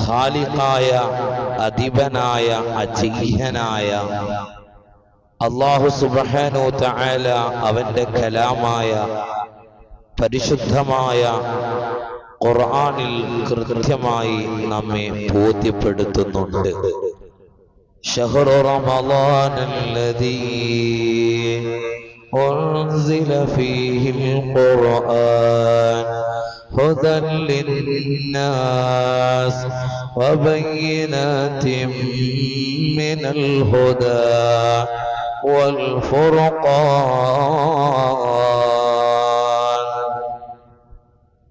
ഖാലിഖായ അധിപനായ അജയ്യനായ അല്ലാഹു സുബ്ഹാനഹു തആല അവന്റെ കലാമായ പരിശുദ്ധമായ ഖുർആനിൽ കൃത്യമായി നമ്മെ ബോധ്യപ്പെടുത്തുന്നുണ്ട്. ശഹ്റു റമളാനല്ലദീ ഉൻസില ഫീഹിൽ ഖുർആൻ ഹുദൻ ലിന്നാസ് വബയ്യിനാതിൻ മിനൽ ഹുദാ വൽ ഫുർഖാൻ.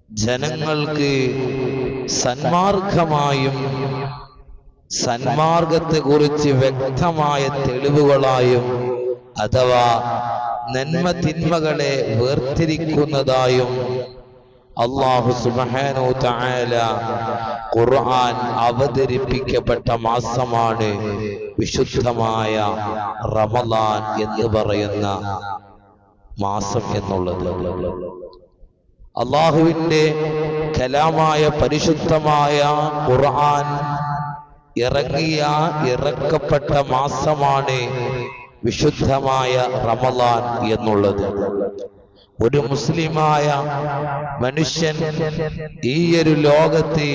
ജനങ്ങൾക്ക് സന്മാർഗമായും സന്മാർഗത്തെക്കുറിച്ച് വ്യക്തമായ തെളിവുകളായും അഥവാ നന്മ തിന്മകളെ വേർതിരിക്കുന്നതായും അല്ലാഹു സുബ്ഹാനഹു തആല ഖുർആൻ അവതരിപ്പിക്കപ്പെട്ട മാസമാണ് വിശുദ്ധമായ റമളാൻ എന്ന് പറയുന്ന മാസം എന്നുള്ളത്. അല്ലാഹുവിന്റെ കലാമായ പരിശുദ്ധമായ ഖുർആൻ ഇറക്കപ്പെട്ട മാസമാണ് വിശുദ്ധമായ റമളാൻ എന്നുള്ളത്. ഒരു മുസ്ലിമായ മനുഷ്യൻ ഈ ഒരു ലോകത്ത്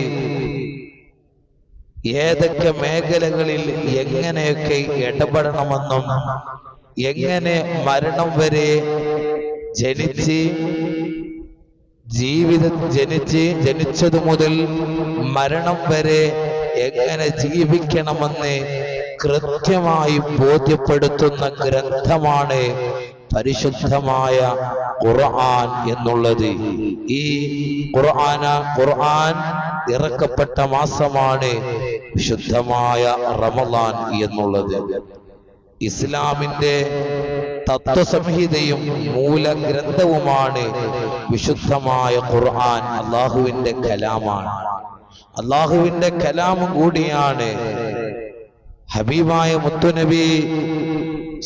ഏതൊക്കെ മേഖലകളിൽ എങ്ങനെയൊക്കെ ഇടപെടണമെന്നും എങ്ങനെ മരണം വരെ ജനിച്ചതു മുതൽ മരണം വരെ എങ്ങനെ ജീവിക്കണമെന്ന് കൃത്യമായി ബോധ്യപ്പെടുത്തുന്ന ഗ്രന്ഥമാണ് പരിശുദ്ധമായ ഖുർആൻ എന്നുള്ളത്. ഈ ഖുർആൻ ഇറക്കപ്പെട്ട മാസമാണ് വിശുദ്ധമായ റമളാൻ എന്നുള്ളത്. ഇസ്ലാമിന്റെ തത്വസംഹിതയും മൂലഗ്രന്ഥവുമാണ് വിശുദ്ധമായ ഖുർആൻ. അല്ലാഹുവിന്റെ കലാമാണ്, അല്ലാഹുവിന്റെ കലാമും കൂടിയാണ്. ഹബീബായ മുത്തുനബി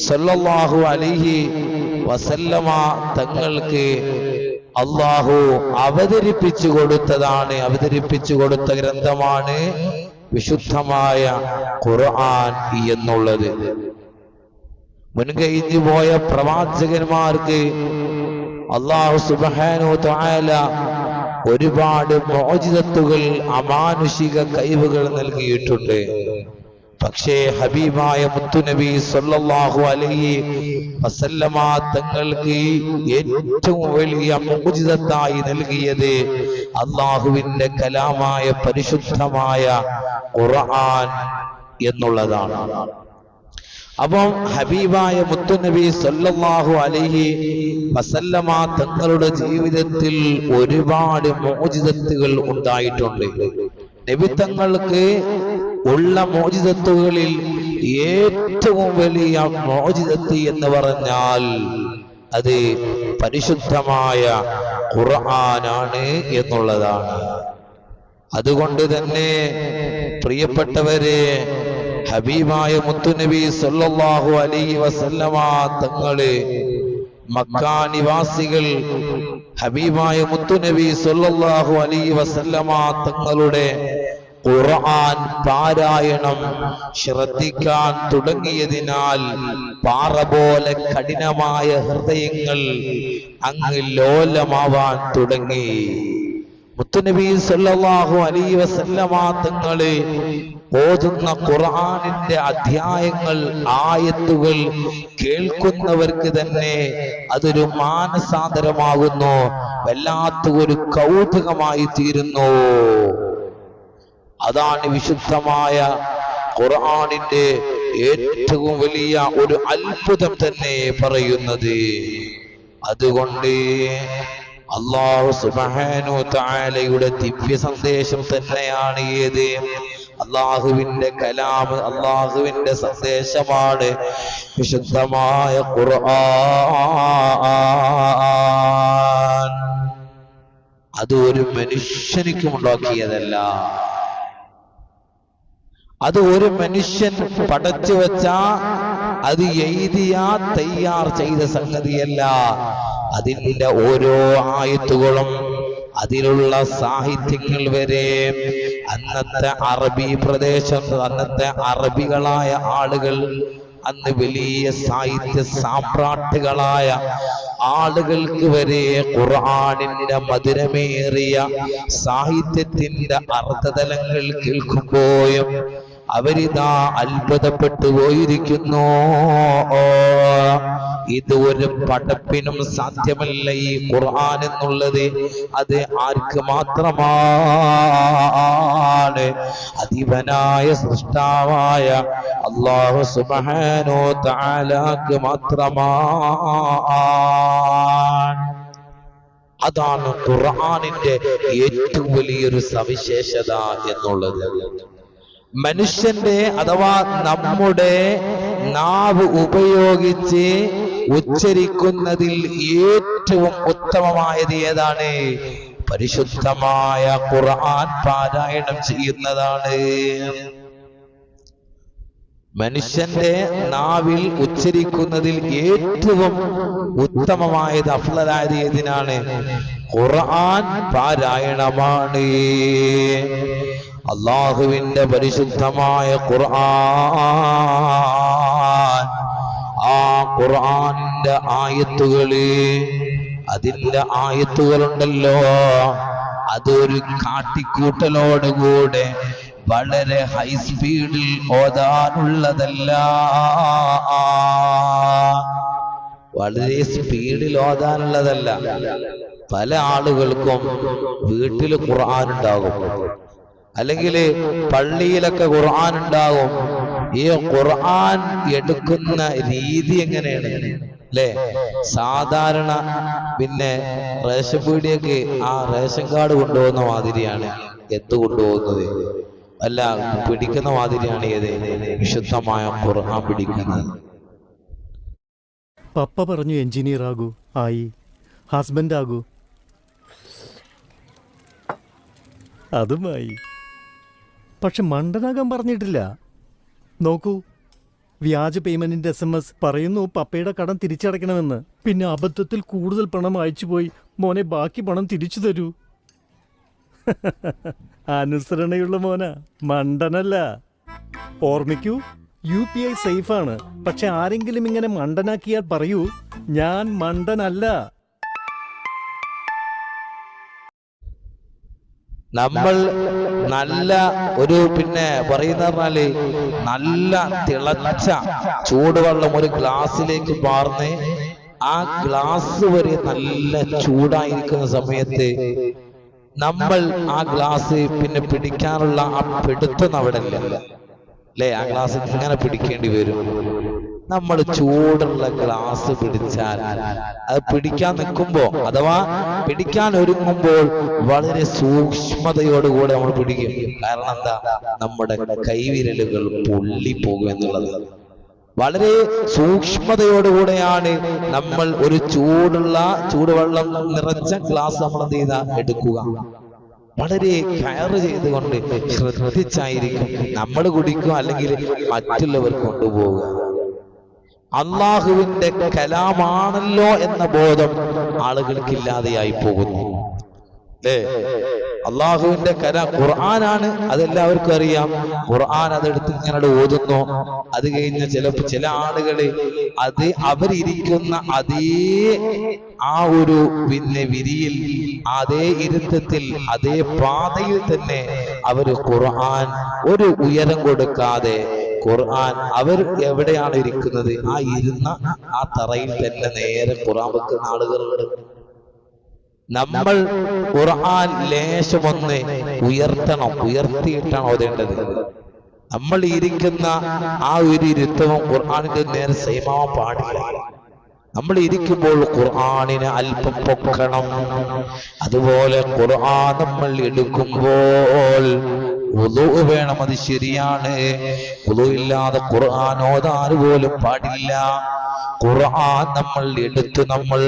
സല്ലല്ലാഹു അലൈഹി വസല്ലമ തങ്ങൾക്ക് അല്ലാഹു അവതരിപ്പിച്ചു കൊടുത്ത ഗ്രന്ഥമാണ് വിശുദ്ധമായ ഖുർആൻ എന്നുള്ളത്. മുൻകഴിഞ്ഞു പോയ പ്രവാചകന്മാർക്ക് അല്ലാഹു സുബ്ഹാനഹു തആല ഒരുപാട് മുഅ്ജിസത്തുകൾ, അമാനുഷിക കഴിവുകൾ നൽകിയിട്ടുണ്ട്. പക്ഷേ ഹബീബായ മുത്തുനബി സല്ലല്ലാഹു അലൈഹി വസല്ലമ തങ്ങൾക്ക് ഏറ്റവും വലിയ മുഅ്ജിസത്തായി നൽകിയത് അല്ലാഹുവിന്റെ കലാമായ പരിശുദ്ധമായ ഖുർആൻ എന്നുള്ളതാണ്. അപ്പം ഹബീബായ മുത്തുനബി സല്ലല്ലാഹു അലൈഹി വസല്ലമ തങ്ങളുടെ ജീവിതത്തിൽ ഒരുപാട് മുഅ്ജിസത്തുകൾ ഉണ്ടായിട്ടുണ്ട്. നബി തങ്ങൾക്ക് ഉള്ള മുഅ്ജിസത്തുകളിൽ ഏറ്റവും വലിയ മുഅ്ജിസത്ത് എന്ന് പറഞ്ഞാൽ അത് പരിശുദ്ധമായ ഖുർആനാണ് എന്നുള്ളതാണ്. അതുകൊണ്ട് തന്നെ പ്രിയപ്പെട്ടവരെ, ഹബീബായ മുത്തുനബി സല്ലല്ലാഹു അലൈഹി വസല്ലമ തങ്ങളെ മക്കാ നിവാസികൾ ഹബീബായ മുത്തുനബി സല്ലല്ലാഹു അലൈഹി വസല്ലമ തങ്ങളുടെ ഖുർആൻ പാരായണം ശ്രദ്ധിക്കാൻ തുടങ്ങിയതിനാൽ പാറ പോലെ കഠിനമായ ഹൃദയങ്ങൾ അങ്ങ് ലോലമാവാൻ തുടങ്ങി. മുത്തുനബി സല്ലല്ലാഹു അലൈഹി വസല്ലമ തങ്ങളെ ഓതുന്ന ഖുർആനിന്റെ അധ്യായങ്ങൾ, ആയത്തുകൾ കേൾക്കുന്നവർക്ക് തന്നെ അതൊരു മാനസാന്തരമാകുന്നു, വല്ലാത്ത ഒരു കൗതുകമായി തീരുന്നു. അതാണ് വിശുദ്ധമായ ഖുർആനിന്റെ ഏറ്റവും വലിയ ഒരു അത്ഭുതം തന്നെ പറയുന്നത്. അതുകൊണ്ട് അല്ലാഹു സുബ്ഹാനഹു തആലയുടെ ദിവ്യ സന്ദേശം തന്നെയാണ് ഏത്? അല്ലാഹുവിന്റെ കലാം, അല്ലാഹുവിന്റെ സന്ദേശമാണ് വിശുദ്ധമായ ഖുർആൻ. അത് ഒരു മനുഷ്യനിക്കും ഉണ്ടാക്കിയതല്ല, അത് ഒരു മനുഷ്യൻ പടച്ചു വെച്ച, അത് എഴുതിയ തയ്യാർ ചെയ്ത സംഗതിയല്ല. അതിൻ്റെ ഓരോ ആയത്തുകളും അതിലുള്ള സാഹിത്യങ്ങൾ വരെ അന്നത്തെ അറബി പ്രദേശത്ത് അന്നത്തെ അറബികളായ ആളുകൾ, അന്ന് വലിയ സാഹിത്യ സാമ്രാട്ടുകളായ ആളുകൾക്ക് വരെ ഖുർആനിന്റെ മധുരമേറിയ സാഹിത്യത്തിന്റെ അർത്ഥതലങ്ങൾ കേൾക്കുമ്പോഴും അവരിതാ അത്ഭുതപ്പെട്ടു പോയിരിക്കുന്നു. ഇത് ഒരു പടപ്പിനും സാധ്യമല്ല ഈ ഖുർആൻ എന്നുള്ളത്. അത് ആർക്ക് മാത്രമാണ്? അധിപനായ സൃഷ്ടാവായ അല്ലാഹു സുബ്ഹാനഹു തആലക്ക് മാത്രമാണ്. അതാണ് ഖുർആനിന്റെ ഏറ്റവും വലിയൊരു സവിശേഷത എന്നുള്ളത്. മനുഷ്യന്റെ അഥവാ നമ്മുടെ നാവ് ഉപയോഗിച്ച് ഉച്ചരിക്കുന്നതിൽ ഏറ്റവും ഉത്തമമായത് ഏതാണ്? പരിശുദ്ധമായ ഖുർആൻ പാരായണം ചെയ്യുന്നതാണ്. മനുഷ്യന്റെ നാവിൽ ഉച്ചരിക്കുന്നതിൽ ഏറ്റവും ഉത്തമമായത്, അഫ്ളലായത് ഏതിനാണ്? ഖുർആൻ പാരായണമാണ്. അല്ലാഹുവിന്റെ പരിശുദ്ധമായ ഖുർആൻ, ആ ഖുർആനിന്റെ അതിന്റെ ആയത്തുകളുണ്ടല്ലോ, അതൊരു കാട്ടിക്കൂട്ടലോടുകൂടെ വളരെ ഹൈ സ്പീഡിൽ ഓതാനുള്ളതല്ല. വളരെ സ്പീഡിൽ ഓതാനുള്ളതല്ല. പല ആളുകൾക്കും വീട്ടിൽ ഖുർആൻ ഉണ്ടാകും, അല്ലെങ്കിൽ പള്ളിയിലൊക്കെ ഖുർആൻ ഉണ്ടാകും. ഈ ഖുർആൻ എടുക്കുന്ന രീതി എങ്ങനെയാണ് അല്ലേ? സാധാരണ പിന്നെ റേഷൻ പീടിയൊക്കെ ആ റേഷൻ കാർഡ് കൊണ്ടുപോകുന്ന മാതിരിയാണ് എത്ത് കൊണ്ടുപോകുന്നത്, അല്ല പിടിക്കുന്ന മാതിരിയാണ് ഏത് വിശുദ്ധമായ ഖുർആൻ പിടിക്കുന്നത്. പപ്പ പറഞ്ഞു എഞ്ചിനീയർ ആകൂ, ആയി. ഹസ്ബൻഡ് ആകൂ, അതുമായി. പക്ഷെ മണ്ടനാകാൻ പറഞ്ഞിട്ടില്ല. നോക്കൂ, വ്യാജ പേയ്മെന്റിന്റെ SMS പറയുന്നു പപ്പയുടെ കടം തിരിച്ചടയ്ക്കണമെന്ന്. പിന്നെ അബദ്ധത്തിൽ കൂടുതൽ പണം അയച്ചുപോയി. മോനെ, ബാക്കി പണം തിരിച്ചു തരൂ. അനുസരണയുള്ള മോനാ, മണ്ടനല്ല. ഓർമ്മിക്കൂ, UPI സേഫാണ്. പക്ഷെ ആരെങ്കിലും ഇങ്ങനെ മണ്ടനാക്കിയാൽ പറയൂ, ഞാൻ മണ്ടനല്ല. നമ്മൾ നല്ല ഒരു പിന്നെ പറയുന്ന പറഞ്ഞാല് നല്ല തിളച്ച ചൂടുവെള്ളം ഒരു ഗ്ലാസ്സിലേക്ക് പാർന്ന് ആ ഗ്ലാസ് വരെ നല്ല ചൂടായിരിക്കുന്ന സമയത്ത് നമ്മൾ ആ ഗ്ലാസ് പിന്നെ പിടിക്കാനുള്ള ആ പിടുത്തം അവിടെ ഇല്ല അല്ലേ? ആ ഗ്ലാസ് ഇങ്ങനെ പിടിക്കേണ്ടി വരും. നമ്മൾ ചൂടുള്ള ഗ്ലാസ് പിടിച്ചാൽ അത് പിടിക്കാൻ നിൽക്കുമ്പോ അഥവാ പിടിക്കാൻ ഒരുങ്ങുമ്പോൾ വളരെ സൂക്ഷ്മതയോടുകൂടെ നമ്മൾ പിടിക്കും. കാരണം എന്താ? നമ്മുടെ കൈവിരലുകൾ പൊള്ളിപ്പോകും എന്നുള്ളത്. വളരെ സൂക്ഷ്മതയോടുകൂടെയാണ് നമ്മൾ ഒരു ചൂടുവെള്ളം നിറച്ച ഗ്ലാസ് നമ്മൾ എന്ത് ചെയ്താ എടുക്കുക. വളരെ കെയർ ചെയ്തുകൊണ്ട് ശ്രദ്ധിച്ചായിരിക്കും നമ്മൾ കുടിക്കുക, അല്ലെങ്കിൽ മറ്റുള്ളവർ കൊണ്ടുപോവുക. അള്ളാഹുവിന്റെ കലാമാണല്ലോ എന്ന ബോധം ആളുകൾക്കില്ലാതെയായി പോകുന്നു. അള്ളാഹുവിന്റെ ഖുർആനാണ്, അതെല്ലാവർക്കും അറിയാം. ഖുർആൻ അതെടുത്ത് ഇങ്ങനെ ഓതുന്നു. അത് കഴിഞ്ഞ് ചില ആളുകള് അത് അവരിയ്ക്കുന്ന അതേ ആ ഒരു പിന്നെ വിരിയിൽ, അതേ ഇരുത്തത്തിൽ, അതേ പാതയിൽ തന്നെ അവര് ഖുർആൻ ഒരു ഉയരം കൊടുക്കാതെ ഖുർആൻ അവർ എവിടെയാണ് ഇരിക്കുന്നത് ആ ഇരുന്ന ആ തറയിൽ തന്നെ നേരെ ഖുർആൻ വെക്കുന്ന ആളുകളുണ്ട്. നമ്മൾ ഖുർആൻ ലേശമൊന്ന് ഉയർത്തിയിട്ടാണ് ഓതേണ്ടത്. നമ്മൾ ഇരിക്കുന്ന ആ ഒരു ഇരുത്തവും ഖുർആനിന്റെ നേരെ സെയിമാവാൻ പാടില്ല. നമ്മൾ ഇരിക്കുമ്പോൾ ഖുർആനിനെ അല്പം പൊക്കണം. അതുപോലെ ഖുർആൻ നമ്മൾ എടുക്കുമ്പോൾ വുളു വേണം, അത് ശരിയാണ്. വുളു ഇല്ലാതെ ഖുർആൻ ഓതാൻ പോലും പാടില്ല. ഖുർആൻ നമ്മൾ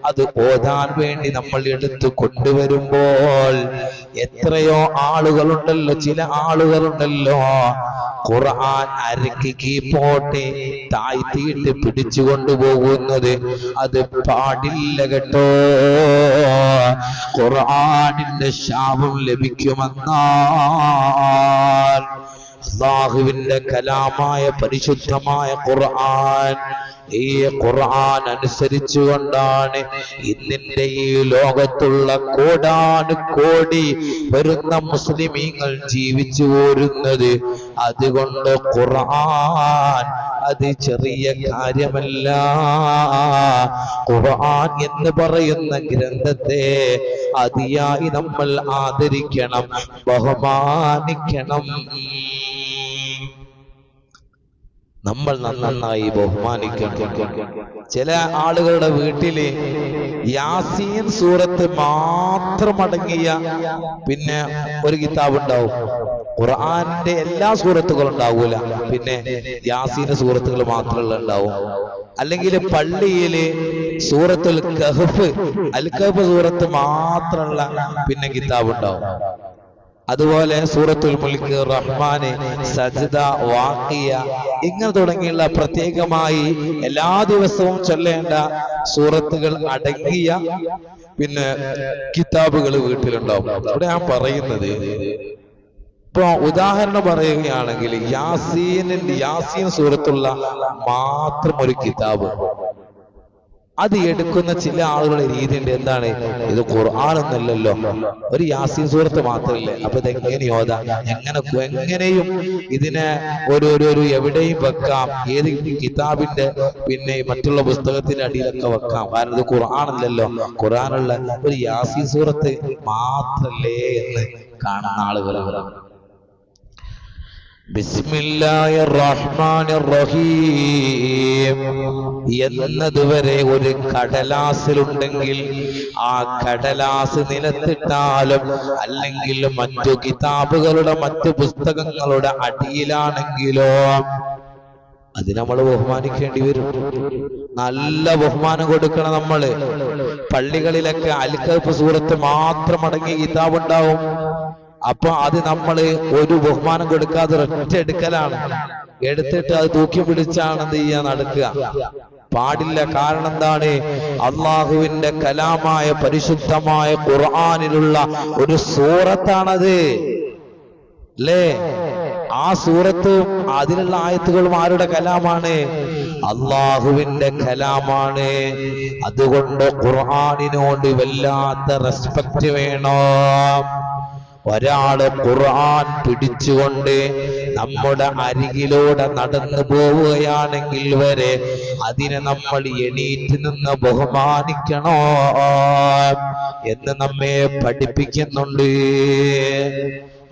അത് ഓതാൻ വേണ്ടി നമ്മൾ എടുത്തു കൊണ്ടുവരുമ്പോൾ എത്രയോ ആളുകളുണ്ടല്ലോ, ചില ആളുകളുണ്ടല്ലോ ഖുർആൻ അരക്ക് കീപ്പോട്ടെ താഴ്ത്തിയിട്ട് പിടിച്ചു കൊണ്ടുപോകുന്നത് അത് പാടില്ല കേട്ടോ. ഖുർആനിന്റെ ശാപം ലഭിക്കുമെന്നാൽ അല്ലാഹുവിന്റെ കലാമായ പരിശുദ്ധമായ ഖുർആൻ, ഈ ഖുർആൻ അനുസരിച്ചുകൊണ്ടാണ് ഇന്നിന്റെ ഈ ലോകത്തുള്ള കോടാനുകോടി വരുന്ന മുസ്ലിമീങ്ങൾ ജീവിച്ചു പോരുന്നത്. അതുകൊണ്ട് ഖുർആൻ അത് ചെറിയ കാര്യമല്ല. ഖുർആൻ എന്ന് പറയുന്ന ഗ്രന്ഥത്തെ അതിയായി നമ്മൾ ആദരിക്കണം, ബഹുമാനിക്കണം. നമ്മൾ നന്നായി ബഹുമാനിക്കണം. ചില ആളുകളുടെ വീട്ടില് യാസീൻ സൂറത്ത് മാത്രം അടങ്ങിയ പിന്നെ ഒരു കിതാബ് ഉണ്ടാവും. ഖുർആന്റെ എല്ലാ സൂറത്തുകളും ഉണ്ടാവൂല, പിന്നെ യാസീൻ സൂറത്തുകൾ മാത്രമല്ല ഉണ്ടാവും. അല്ലെങ്കിൽ പള്ളിയില് സൂറത്തുൽ കഹ്ഫ്, അൽ കഹ്ഫ് സൂറത്ത് മാത്രമുള്ള പിന്നെ കിതാബ് ഉണ്ടാവും. അതുപോലെ സൂറത്തുൽ മുൽക്ക്, റഹ്മാന്, സജ്ദ, വാഖിയ ഇങ്ങനെ തുടങ്ങിയുള്ള പ്രത്യേകമായി എല്ലാ ദിവസവും ചൊല്ലേണ്ട സൂറത്തുകൾ അടങ്ങിയ പിന്നെ കിതാബുകൾ വീട്ടിലുണ്ടാവും. ഇവിടെ ഞാൻ പറയുന്നത്, ഇപ്പൊ ഉദാഹരണം പറയുകയാണെങ്കിൽ യാസീൻ സൂറത്തുള്ള മാത്രം ഒരു കിതാബ് അത് എടുക്കുന്ന ചില ആളുകളുടെ രീതി ഉണ്ട്. എന്താണ്, ഇത് ഖുർആനൊന്നല്ലല്ലോ, ഒരു യാസീൻ സൂറത്ത് മാത്രമല്ലേ, അപ്പൊ ഇത് എങ്ങനെ ഓതാം, എങ്ങനെയും ഇതിനെ ഒരു എവിടെയും വെക്കാം, ഏത് കിതാബിന്റെ പിന്നെ മറ്റുള്ള പുസ്തകത്തിന്റെ അടിയിലൊക്കെ വെക്കാം, കാരണം ഇത് ഖുർആനല്ലല്ലോ, ഖുർആനുള്ള ഒരു യാസീൻ സൂറത്ത് മാത്രല്ലേ എന്ന് കാണുന്ന ആളുകളാണ്. ബിസ്മില്ലാഹിർ റഹ്മാനിർ റഹീം എന്നതുവരെ ഒരു കടലാസിലുണ്ടെങ്കിൽ ആ കടലാസ് നിലത്തിട്ടാലും അല്ലെങ്കിൽ മറ്റു കിതാബുകളുടെ മറ്റു പുസ്തകങ്ങളുടെ അടിയിലാണെങ്കിലോ അത് നമ്മൾ ബഹുമാനിക്കേണ്ടി വരും. നല്ല ബഹുമാനം കൊടുക്കണം നമ്മള്. പള്ളികളിലൊക്കെ അൽ കഹ്ഫ് സൂറത്ത് മാത്രം അടങ്ങിയ കിതാബ് ഉണ്ടാവും. അപ്പൊ അത് നമ്മള് ഒരു ബഹുമാനം കൊടുക്കാതെ ഒറ്റ എടുക്കലാണ്. എടുത്തിട്ട് അത് തൂക്കി പിടിച്ചാണ് എന്ത് ചെയ്യാൻ നടക്കുക. പാടില്ല. കാരണം എന്താണ്, അള്ളാഹുവിന്റെ കലാമായ പരിശുദ്ധമായ ഖുർആനിലുള്ള ഒരു സൂറത്താണത് അല്ലേ. ആ സൂറത്തും അതിലുള്ള ആയത്തുകളും ആരുടെ കലാമാണ്? അള്ളാഹുവിന്റെ കലാമാണ്. അതുകൊണ്ട് ഖുർആനിനോട് വല്ലാത്ത റെസ്പെക്ട് വേണം. ഒരാള് ഖുർആൻ പിടിച്ചുകൊണ്ട് നമ്മുടെ അരികിലൂടെ നടന്നു പോവുകയാണെങ്കിൽ വരെ അതിനെ നമ്മൾ എണീറ്റ് നിന്ന് ബഹുമാനിക്കണോ എന്ന് നമ്മെ പഠിപ്പിക്കുന്നുണ്ട്.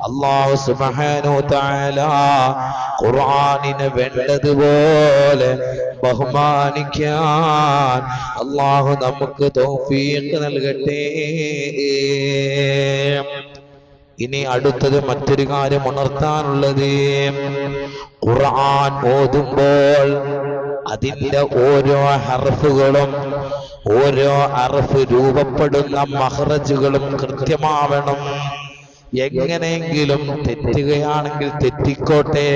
അല്ലാഹു സുബ്ഹാനഹു വ തആല ഖുർആനിനെ വേണ്ടതുപോലെ ബഹുമാനിക്കാൻ അല്ലാഹു നമുക്ക് തൗഫീഖ് നൽകട്ടെ. ഇനി അടുത്തത് മറ്റൊരു കാര്യം ഉണർത്താനുള്ളത്, ഖുർആൻ ഓതുമ്പോൾ അതിന്റെ ഓരോ ഹർഫുകളും ഓരോ ഹർഫ് രൂപപ്പെടുന്ന മഖ്റജുകളും കൃത്യമാവണം. എങ്ങനെയെങ്കിലും തെറ്റുകയാണെങ്കിൽ തെറ്റിക്കോട്ടെ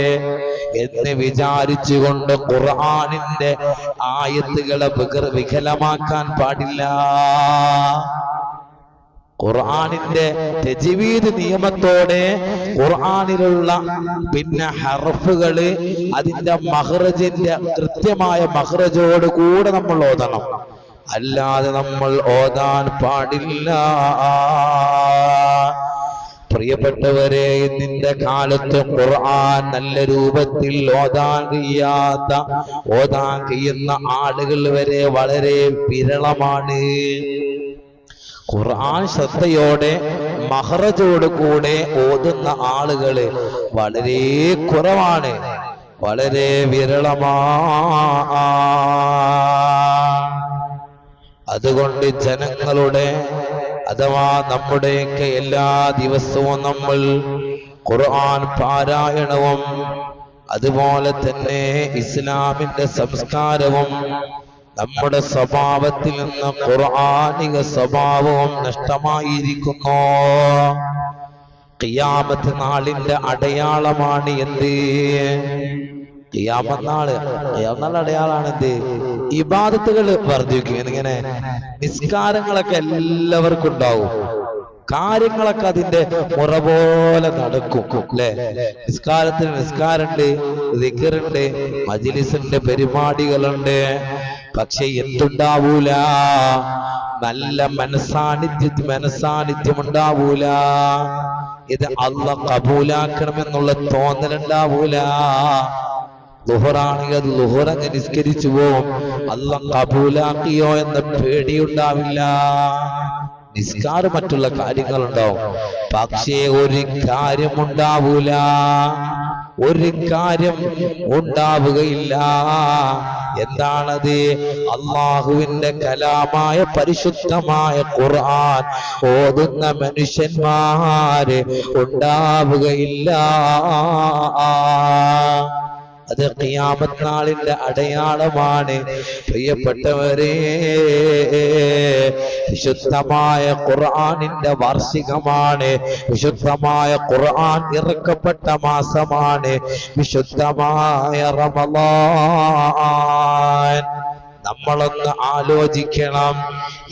എന്ന് വിചാരിച്ചുകൊണ്ട് ഖുർആനിന്റെ ആയത്തുകളെ വികലമാക്കാൻ പാടില്ല. ഖുർആനിന്റെ തജ്വീദ് നിയമത്തോടെ ഖുർആനിലുള്ള പിന്നെ ഹർഫുകള് അതിന്റെ മഖ്റജിന്റെ കൃത്യമായ മഖ്റജോട് കൂടെ നമ്മൾ ഓതണം. അല്ലാതെ നമ്മൾ ഓതാൻ പാടില്ല. പ്രിയപ്പെട്ടവരെ, ഇന്നിന്റെ കാലത്ത് ഖുർആൻ നല്ല രൂപത്തിൽ ഓതാൻ കഴിയുന്ന ആളുകൾ വരെ വളരെ വിരളമാണ്. ഖുർആൻ ശ്രദ്ധയോടെ മഖ്റജോട് കൂടെ ഓതുന്ന ആളുകള് വളരെ കുറവാണ്, വളരെ വിരളമാണ്. അതുകൊണ്ട് ജനങ്ങളുടെ അഥവാ നമ്മുടെയൊക്കെ എല്ലാ ദിവസവും നമ്മൾ ഖുർആൻ പാരായണവും അതുപോലെ തന്നെ ഇസ്ലാമിന്റെ സംസ്കാരവും നമ്മുടെ സ്വഭാവത്തിൽ നിന്ന് ഖുർആനിക സ്വഭാവവും നഷ്ടമായിരിക്കുന്നു. ഖിയാമത്ത് നാളിന്റെ അടയാളമാണ് എന്ത്? ഖിയാമത്ത് നാള് അടയാളാണ് എന്ത്? ഇബാദത്തുകൾ വർദ്ധിക്കും. എന്നിങ്ങനെ നിസ്കാരങ്ങളൊക്കെ എല്ലാവർക്കും ഉണ്ടാവും, കാര്യങ്ങളൊക്കെ അതിന്റെ മുറ പോലെ നടക്കും അല്ലെ. നിസ്കാരത്തിന് നിസ്കാരമുണ്ട്, ദിക്റുണ്ട്, മജ്‌ലിസുണ്ട്, പരിപാടികളുണ്ട്. പക്ഷെ എന്തുണ്ടാവൂല? നല്ല മനസാന്നിധ്യം ഉണ്ടാവൂല. ഇത് അല്ലാഹ് കബൂലാക്കണമെന്നുള്ള തോന്നലുണ്ടാവൂല. ളുഹറാണെങ്കിൽ അത് ളുഹറങ്ങ് നിസ്കരിച്ചു പോവും, അല്ലാഹ് കബൂലാക്കിയോ എന്ന പേടിയുണ്ടാവില്ല. നിസ്കാരം മറ്റുള്ള കാര്യങ്ങളുണ്ടാവും, പക്ഷേ ഒരു കാര്യം ഉണ്ടാവൂല, ഒരു കാര്യം ഉണ്ടാവുകയില്ല. എന്താണത്? അള്ളാഹുവിന്റെ കലാമായ പരിശുദ്ധമായ ഖുർആൻ ഓതുന്ന മനുഷ്യന്മാര് ഉണ്ടാവുകയില്ല. അത് ഖിയാമത്ത് നാളിന്റെ അടയാളമാണ്. പ്രിയപ്പെട്ടവരെ, വിശുദ്ധമായ ഖുർആനിന്റെ വാർഷികമാണ്. വിശുദ്ധമായ ഖുർആൻ ഇറക്കപ്പെട്ട മാസമാണ് വിശുദ്ധമായ റമളാൻ. നമ്മളൊന്ന് ആലോചിക്കണം.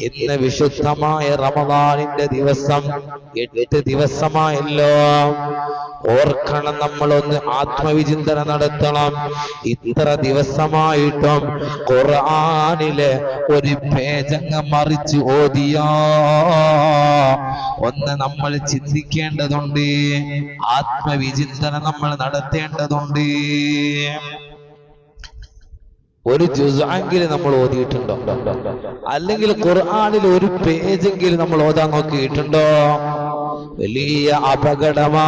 ഇന്ന് വിശുദ്ധമായ റമളാനിന്റെ ദിവസം 8 ദിവസമായല്ലോ. ഓർക്കണം, നമ്മളൊന്ന് ആത്മവിചിന്തനം നടത്തണം. ഇത്ര ദിവസമായിട്ടും ഖുർആനിലെ ഒരു പേജങ്ങ് മറിച്ച് ഓതിയോ ഒന്ന് നമ്മൾ ചിന്തിക്കേണ്ടതുണ്ട്. ആത്മവിചിന്തനം നമ്മൾ നടത്തേണ്ടതുണ്ട്. ഒരു ജുസ്അെങ്കിലും നമ്മൾ ഓതിയിട്ടുണ്ടോ? അല്ലെങ്കിൽ ഖുർആനിൽ ഒരു പേജെങ്കിലും നമ്മൾ ഓതാൻ നോക്കിയിട്ടുണ്ടോ? വലിയ അപകടമാണ്.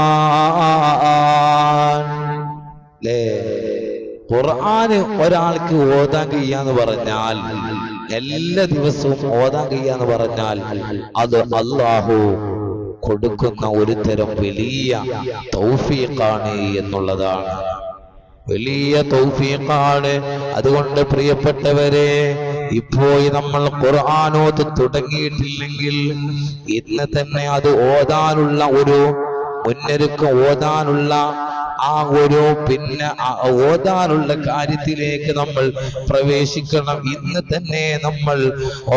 ഖുർആന് ഒരാൾക്ക് ഓതാൻ കഴിയാന്ന് പറഞ്ഞാൽ, എല്ലാ ദിവസവും ഓതാൻ കഴിയാന്ന് പറഞ്ഞാൽ അത് അല്ലാഹു കൊടുക്കുന്ന ഒരു തരം വലിയ തൗഫീഖാണ് എന്നുള്ളതാണ്. വലിയ തൗഫീഖാണ്. അതുകൊണ്ട് പ്രിയപ്പെട്ടവരെ, ഇപ്പോയി നമ്മൾ ഖുർആൻ ഓതി തുടങ്ങിയിട്ടില്ലെങ്കിൽ ഇന്ന് തന്നെ അത് ഓതാനുള്ള ഒരു മുന്നൊരുക്കം, ഓതാനുള്ള ആ ഒരു ഓതാനുള്ള കാര്യത്തിലേക്ക് നമ്മൾ പ്രവേശിക്കണം. ഇന്ന് തന്നെ നമ്മൾ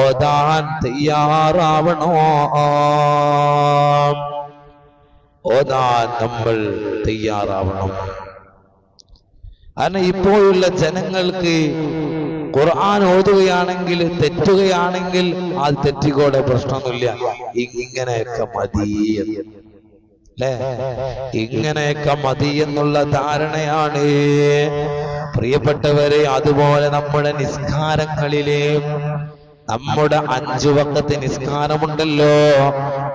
ഓതാൻ തയ്യാറാവണോ? ഓതാൻ നമ്മൾ തയ്യാറാവണം. കാരണം ഇപ്പോഴുള്ള ജനങ്ങൾക്ക് ഖുർആൻ ഓതുകയാണെങ്കിൽ തെറ്റുകയാണെങ്കിൽ അത് തെറ്റിക്കോടെ, പ്രശ്നമൊന്നുമില്ല, ഇങ്ങനെയൊക്കെ മതി അല്ലേ, ഇങ്ങനെയൊക്കെ മതി എന്നുള്ള ധാരണയാണ്. പ്രിയപ്പെട്ടവരെ, അതുപോലെ നമ്മുടെ നിസ്കാരങ്ങളിലെയും നമ്മുടെ 5 വഖത്ത് നിസ്കാരമുണ്ടല്ലോ,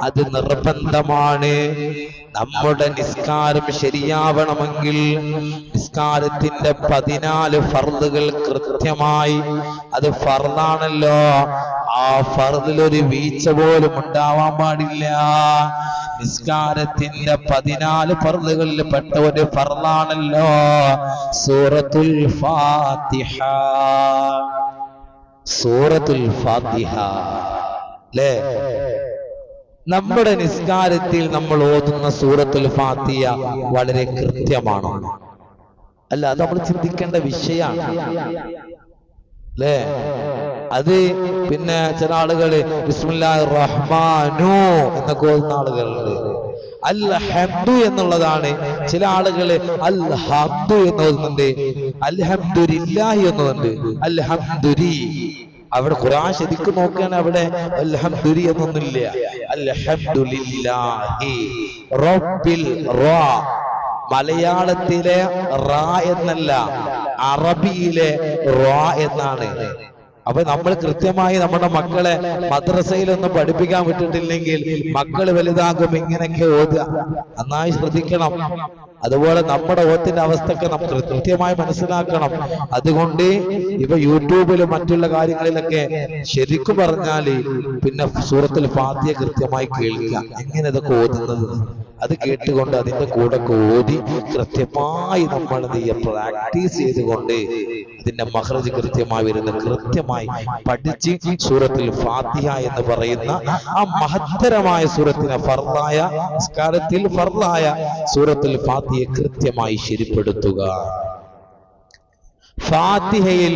അത് നിർബന്ധമാണ്. നമ്മുടെ നിസ്കാരം ശരിയാവണമെങ്കിൽ നിസ്കാരത്തിന്റെ 14 ഫർളുകൾ കൃത്യമായി, അത് ഫർളാണല്ലോ, ആ ഫർളിലൊരു വീഴ്ച പോലും ഉണ്ടാവാൻ പാടില്ല. നിസ്കാരത്തിന്റെ 14 ഫർളുകളിൽ പെട്ട ഒരു ഫർളാണല്ലോ സൂറത്തുൽ ഫാത്തിഹ. സൂറത്തുൽ ഫാത്തിഹ അല്ലേ? നമ്മുടെ നിസ്കാരത്തിൽ നമ്മൾ ഓതുന്ന സൂറത്തുൽ ഫാത്തിഹ വളരെ കൃത്യമാണോ? അല്ല, അത് നമ്മൾ ചിന്തിക്കേണ്ട വിഷയമാണ് അല്ലേ? അത് പിന്നെ ചില ആളുകള് ബിസ്മില്ലാഹിർ റഹ്മാനു എന്നൊക്കെ ഓതുന്ന ആളുകളുണ്ട്. അൽ ഹംദു എന്നുള്ളതാണ്. ചില ആളുകള് അൽ ഹംദു എന്ന് ഓതുന്നുണ്ട്, അൽഹംദുലില്ലാഹി എന്നുണ്ട്, അൽഹംദുരി. അവിടെ ഖുർആൻ ശരിക്കും നോക്കുകയാണ്, അവിടെ അൽഹംദുരി എന്നൊന്നുമില്ല. അൽഹംദുലില്ലാഹി റബ്ബിൽ റാ. മലയാളത്തിലെ റാ എന്നല്ല, അറബിയിലെ റാ എന്നാണ്. അപ്പൊ നമ്മൾ കൃത്യമായി നമ്മുടെ മക്കളെ മദ്രസയിലൊന്നും പഠിപ്പിക്കാൻ വിട്ടിട്ടില്ലെങ്കിൽ മക്കള് വലുതാകും ഇങ്ങനെയൊക്കെ ഓതുക. നന്നായി ശ്രദ്ധിക്കണം. അതുപോലെ നമ്മുടെ ഓത്തിന്റെ അവസ്ഥയൊക്കെ നമുക്ക് കൃത്യമായി മനസ്സിലാക്കണം. അതുകൊണ്ട് ഇപ്പൊ യൂട്യൂബിലും മറ്റുള്ള കാര്യങ്ങളിലൊക്കെ ശരിക്കും പറഞ്ഞാല് പിന്നെ സൂറത്തുൽ ഫാത്തിഹ കൃത്യമായി കേൾക്കുക, എങ്ങനെ ഇതൊക്കെ ഓതുന്നത്, അത് കേട്ടുകൊണ്ട് അതിന്റെ കൂടെ ഓതി കൃത്യമായി നമ്മൾ പ്രാക്ടീസ് ചെയ്തുകൊണ്ട് ഇതിന്റെ മഖ്റജ് കൃത്യമായി വരുന്ന കൃത്യമായി പഠിച്ച് സൂറത്തുൽ ഫാത്തിഹ എന്ന് പറയുന്ന ആ മഹത്തരമായ സൂറത്തിനെ ഫർളായ നിസ്കാരത്തിൽ ഫർളായ സൂറത്തുൽ ഫാത്തിഹയെ കൃത്യമായി ശരിപ്പെടുത്തുക. ഫാത്തിഹയിൽ